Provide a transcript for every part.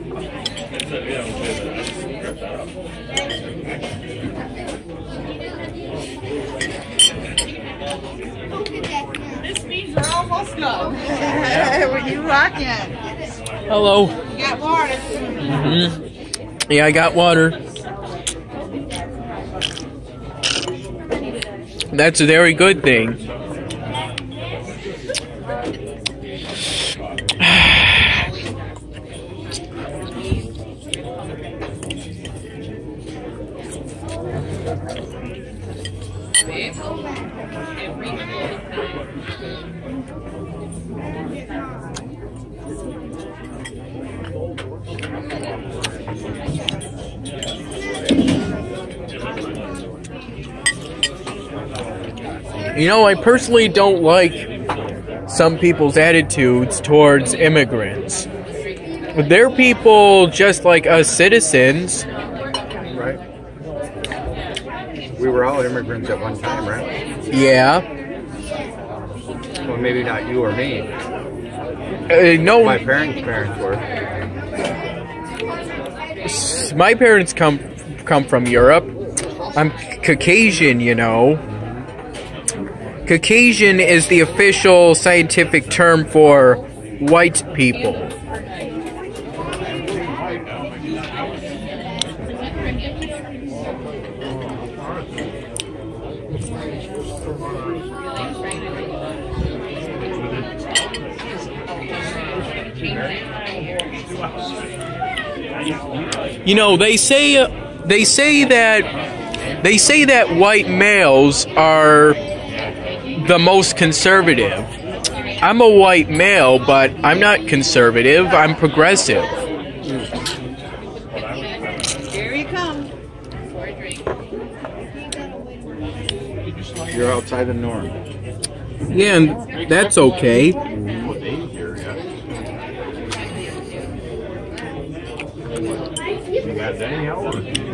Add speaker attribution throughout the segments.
Speaker 1: This means we're almost done.
Speaker 2: Were you rocking?
Speaker 3: Hello.
Speaker 1: You got water.
Speaker 3: Yeah, I got water. That's a very good thing. You know, I personally don't like some people's attitudes towards immigrants. They're people just like us citizens.
Speaker 4: Right. We were all immigrants at one time, right?
Speaker 3: Yeah.
Speaker 4: Well, maybe not you or me.
Speaker 3: No.
Speaker 4: My parents' were.
Speaker 3: My parents come from Europe. I'm Caucasian, you know. Caucasian is the official scientific term for white people. You know, they say that white males are the most conservative. I'm a white male, but I'm not conservative. I'm progressive.
Speaker 2: Here you come.
Speaker 4: You're outside the norm.
Speaker 3: Yeah, and that's okay.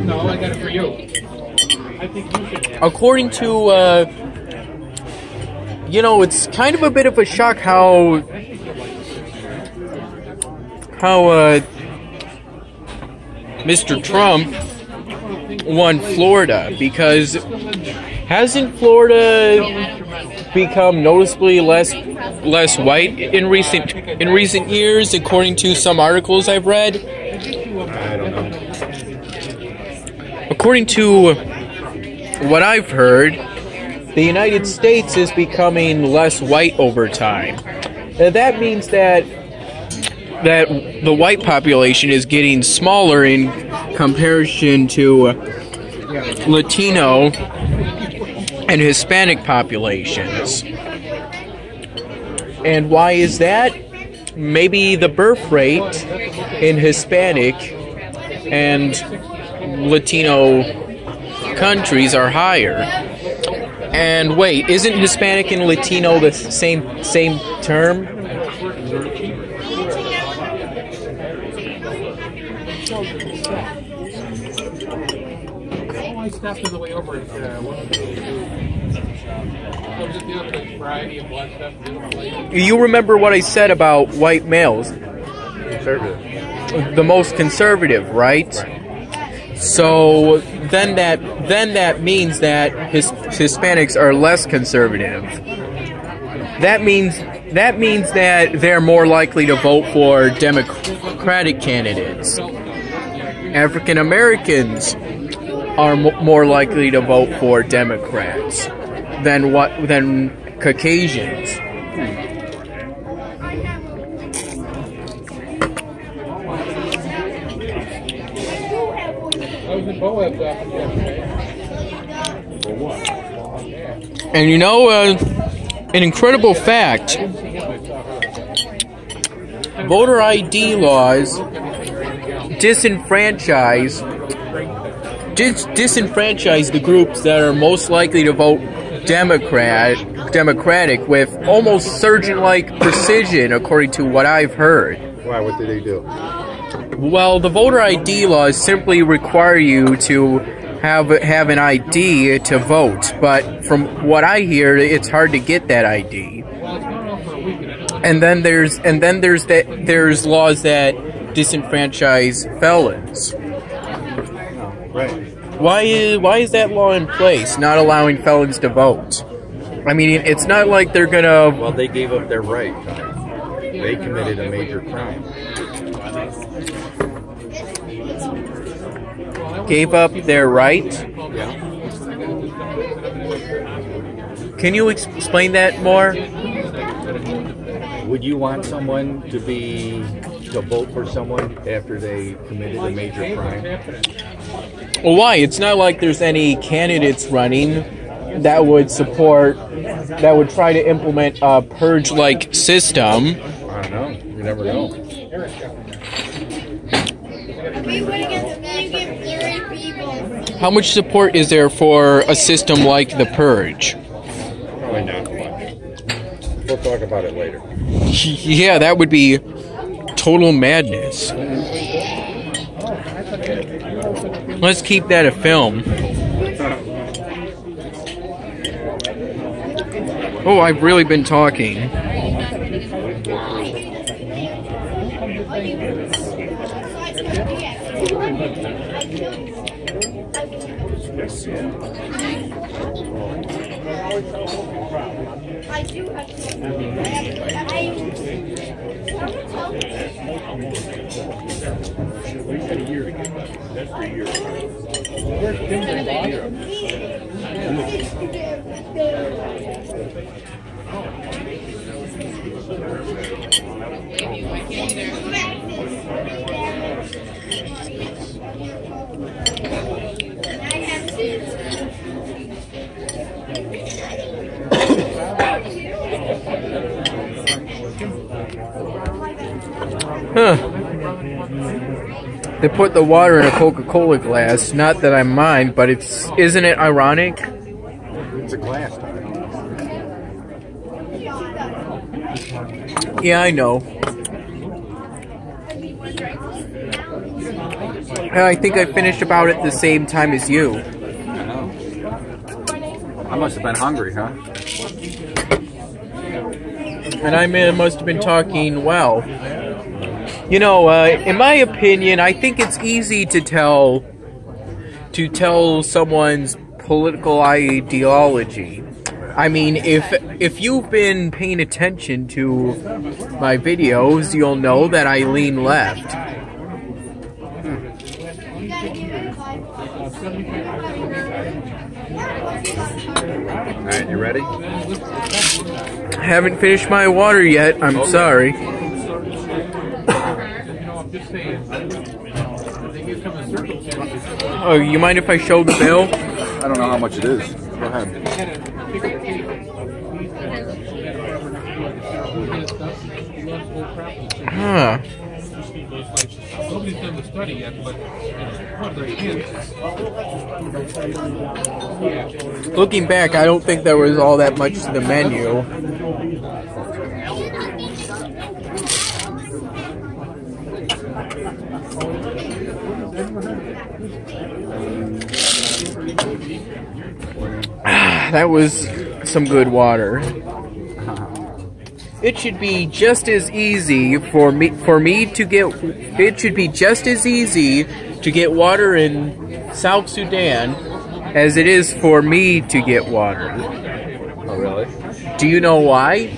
Speaker 5: No, I got it for you. I think you should have.
Speaker 3: According to, you know, it's kind of a bit of a shock how Mr. Trump won Florida, because hasn't Florida become noticeably less white in recent years, according to some articles I've read?
Speaker 4: I don't know.
Speaker 3: According to what I've heard, the United States is becoming less white over time. That means that the white population is getting smaller in comparison to Latino and Hispanic populations. And why is that? Maybe the birth rate in Hispanic and Latino countries are higher. And wait, isn't Hispanic and Latino the same term?
Speaker 5: I stopped on the way over at one of the variety of blood stuff.
Speaker 3: You remember what I said about white males?
Speaker 4: Conservative.
Speaker 3: The most conservative, right? So then that means that Hispanics are less conservative. That means that they're more likely to vote for Democratic candidates. African Americans are more likely to vote for Democrats than Caucasians. And you know, an incredible fact, voter ID laws disenfranchise the groups that are most likely to vote Democratic with almost surgeon-like precision, according to what I've heard.
Speaker 4: Why? What did they do?
Speaker 3: Well, the voter ID laws simply require you to have an ID to vote, but from what I hear, it's hard to get that ID. And then there's laws that disenfranchise felons.
Speaker 4: Right.
Speaker 3: Why is that law in place, not allowing felons to vote? I mean, it's not like they're gonna...
Speaker 4: Well, they gave up their right. They committed a major crime.
Speaker 3: Gave up their right?
Speaker 4: Yeah.
Speaker 3: Can you explain that more?
Speaker 4: Would you want someone to vote for someone after they committed a major crime?
Speaker 3: Well, why? It's not like there's any candidates running that would try to implement a purge-like system.
Speaker 4: I don't know. You never know.
Speaker 3: How much support is there for a system like the purge?
Speaker 4: Probably not much. We'll talk about it later.
Speaker 3: Yeah, that would be total madness. Let's keep that a film. Oh, I've really been talking.
Speaker 6: I do have to.
Speaker 3: Huh. They put the water in a Coca-Cola glass. Not that I mind, but isn't it ironic?
Speaker 4: It's a glass.
Speaker 3: Yeah, I know. I think I finished about at the same time as you.
Speaker 4: I know. I must have been hungry, huh?
Speaker 3: And I must have been talking well. You know, in my opinion, I think it's easy to tell someone's political ideology. I mean, if you've been paying attention to my videos, you'll know that I lean left.
Speaker 4: Alright, you ready?
Speaker 3: I haven't finished my water yet. I'm sorry. Oh, you mind if I show the bill?
Speaker 4: I don't know how much it is. Go ahead.
Speaker 3: Huh.
Speaker 5: Nobody's done the study yet, but what they're in.
Speaker 3: Looking back, I don't think there was all that much to the menu. That was some good water. It should be just as easy for me to get. It should be just as easy to get water in South Sudan as it is for me to get water.
Speaker 4: Oh, really?
Speaker 3: Do you know why?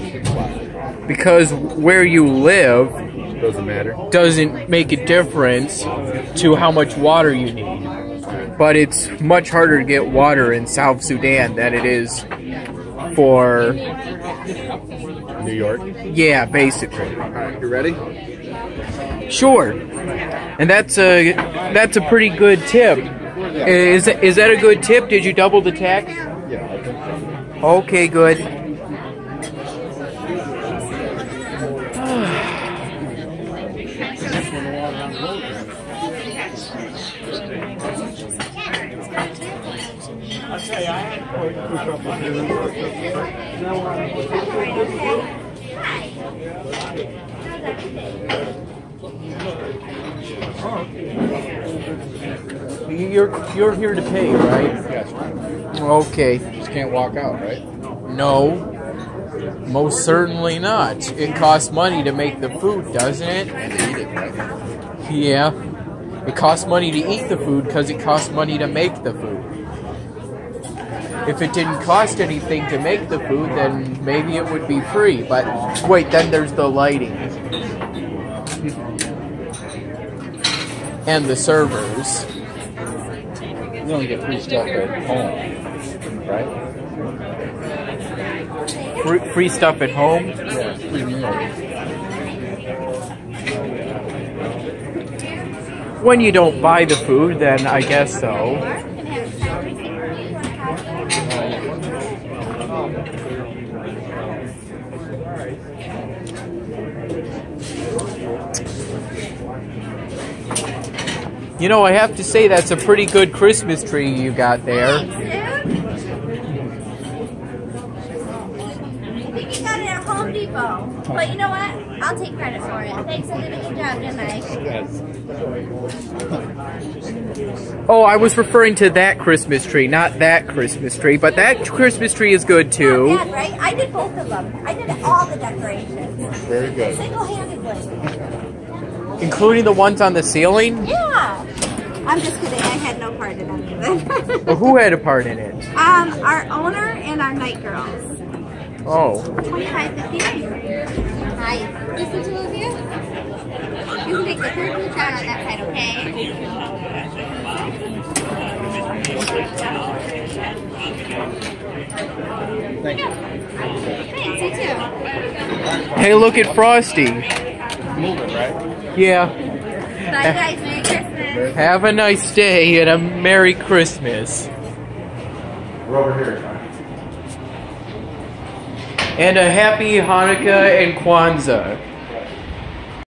Speaker 3: Because where you live
Speaker 4: Doesn't matter.
Speaker 3: doesn't make a difference to how much water you need. But it's much harder to get water in South Sudan than it is for
Speaker 4: New York?
Speaker 3: Yeah, basically.
Speaker 4: Alright, you ready?
Speaker 3: Sure. And that's a pretty good tip. Is that a good tip? Did you double the tax?
Speaker 4: Yeah, I think so.
Speaker 3: Okay, good. You're here to pay, right?
Speaker 4: Yes.
Speaker 3: Okay.
Speaker 4: Just can't walk out, right?
Speaker 3: No. Most certainly not. It costs money to make the food, doesn't it?
Speaker 4: And eat it, right?
Speaker 3: Yeah. It costs money to eat the food because it costs money to make the food. If it didn't cost anything to make the food, then maybe it would be free. But wait, then there's the lighting. And the servers.
Speaker 4: You only get free stuff at home, right?
Speaker 3: Free stuff at home?
Speaker 4: Yeah, free meals.
Speaker 3: When you don't buy the food, then I guess so. You know, I have to say that's a pretty good Christmas tree you got there.
Speaker 6: I think you got it at Home Depot. But you know what? I'll take credit for it. Thanks, I did a good job, didn't I?
Speaker 3: Oh, I was referring to that Christmas tree, not that Christmas tree. But that Christmas tree is good too.
Speaker 6: Not bad, right? I did both of them. I did all the decorations.
Speaker 4: Very good.
Speaker 6: Single-handedly.
Speaker 3: Including the ones on the ceiling?
Speaker 6: Yeah. I'm just kidding. I had no part in any of it.
Speaker 3: Well, who had a part in it?
Speaker 6: Our owner and our night girls.
Speaker 3: Oh.
Speaker 6: 2550. Hi. Just the two of you? You can take the third booth down on that side, okay?
Speaker 4: Thank you.
Speaker 6: Thanks, you too.
Speaker 3: Hey, look at Frosty.
Speaker 4: Moving, right?
Speaker 3: Yeah.
Speaker 6: Bye guys, Merry Christmas.
Speaker 3: Have a nice day and a Merry Christmas.
Speaker 4: We're over here.
Speaker 3: And a Happy Hanukkah and Kwanzaa.